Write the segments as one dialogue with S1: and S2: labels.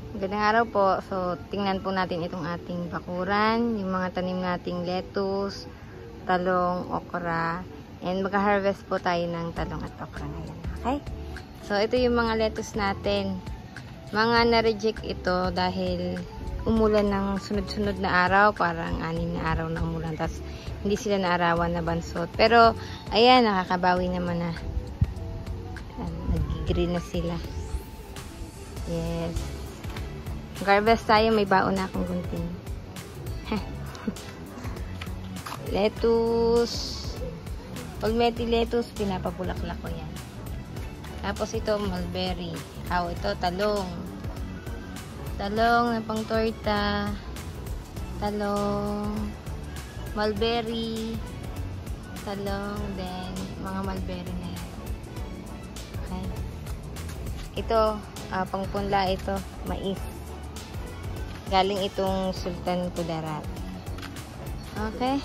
S1: Magandang araw po. So, tingnan po natin itong ating bakuran. Yung mga tanim nating lettuce, talong, okra. And magka-harvest po tayo ng talong at okra ngayon. Okay? So, ito yung mga lettuce natin. Mga na-reject ito dahil umulan ng sunod-sunod na araw. Parang 6 na araw na umulan. Tapos, hindi sila naarawan na bansot. Pero, ayan, nakakabawi naman na. Nag-green na sila. Yes. Mag-harvest tayo, may baon na akong gunting. Lettuce. Palmetto lettuce, pinapabulaklak ko yan. Tapos ito, mulberry. Ito, talong. Talong na pang torta. Talong. Mulberry. Talong, then mga mulberry na yan. Okay. Ito, pang punla ito, mais. Galing itong Sultan Kudarat. Okay.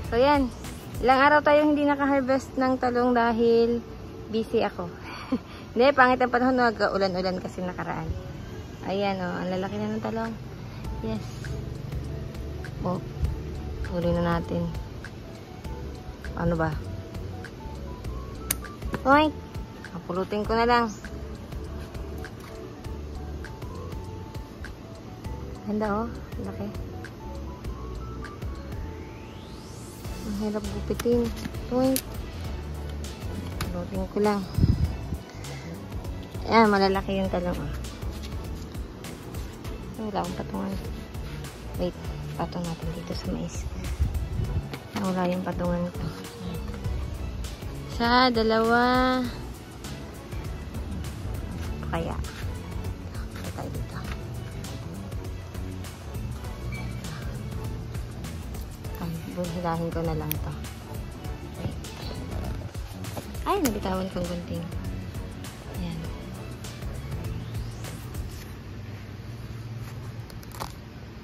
S1: So, yan. Ilang araw tayo hindi naka-harvest ng talong dahil busy ako. Hindi, pangit ang panahon. Nag-ulan-ulan kasi nakaraan. Ayan, oh. Ang lalaki na ng talong. Yes. Oh. Uli na natin. Ano ba? Oink. Pulutin ko na lang. Ganda, oh. Laki. Ang hirap gupitin. Point. Pulutin ko lang. Ayan, malalaki yung talong, oh. Wala akong patungan. Wait. Patong natin dito sa mais. Wala yung patungan ko. Sa dalawa. Kaya. Tayo dito. Hilahin ko na lang to. Ay, nabitawan kong gunting. Ayan.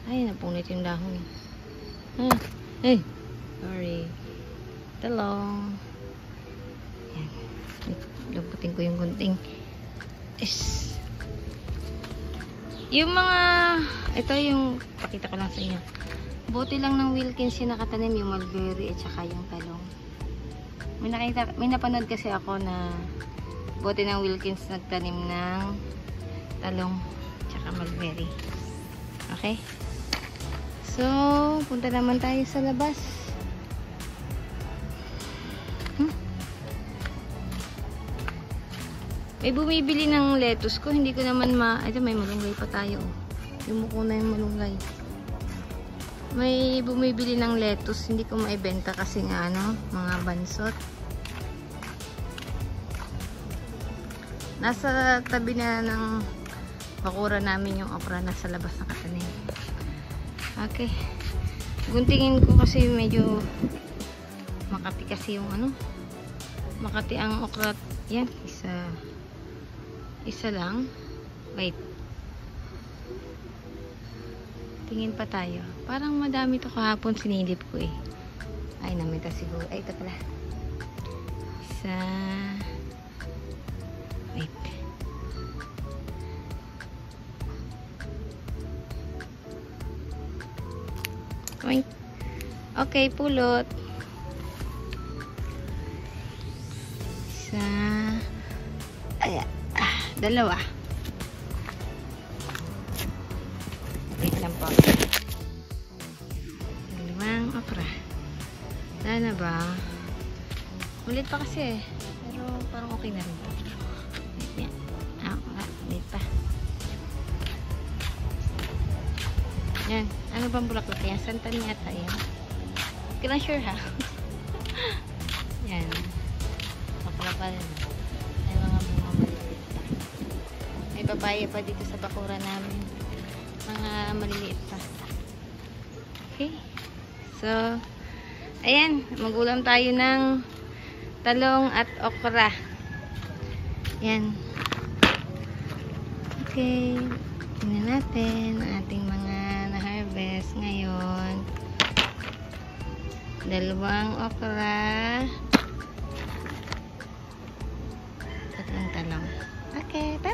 S1: Ay, napunit yung dahon. Ay, sorry. Talong. Ayan. Lamputin ko yung gunting. Is. Yung mga, ito yung, pakita ko lang sa inyo. Bote lang ng Wilkins yung nakatanim, yung mulberry at saka yung talong. May napanood kasi ako na bote ng Wilkins nagtanim ng talong at saka mulberry. Okay? So, punta naman tayo sa labas. May bumibili ng lettuce ko. Hindi ko naman ito, may malunggay pa tayo. Yumuko na yung malunggay. May bumibili ng lettuce, hindi ko maibenta kasi nga mga bansot. Nasa tabi na ng bakura namin yung okra na sa labas na katanim. Okay. Guntingin ko kasi medyo makati kasi yung makati ang okra. Yan, isa lang. Wait. Tingin pa tayo. Parang madami to kahapon sinilip ko eh. Ay, namita siguro. Ay, ito pala. Isa. Wait. Wait. Okay, pulot. Isa. Ay, dalawa. Wait lang po. Dalawang okra. Sana ba? Ulit pa kasi. Pero parang okay na rin. Wait yan. Ulit pa. Yan. Ano bang bulaklak yan? Santan yata yan. Hindi lang sure ha. Yan. Okra pa rin. Ay mga bunga maliliit pa. May papaya pa dito sa bakura namin. Mga maliliit pa. Okay. So, ayan. Magulam tayo ng talong at okra. Yan. Okay. Tingnan natin ang ating mga na-harvest ngayon. Dalawang okra. Tatlong talong. Okay. Bye!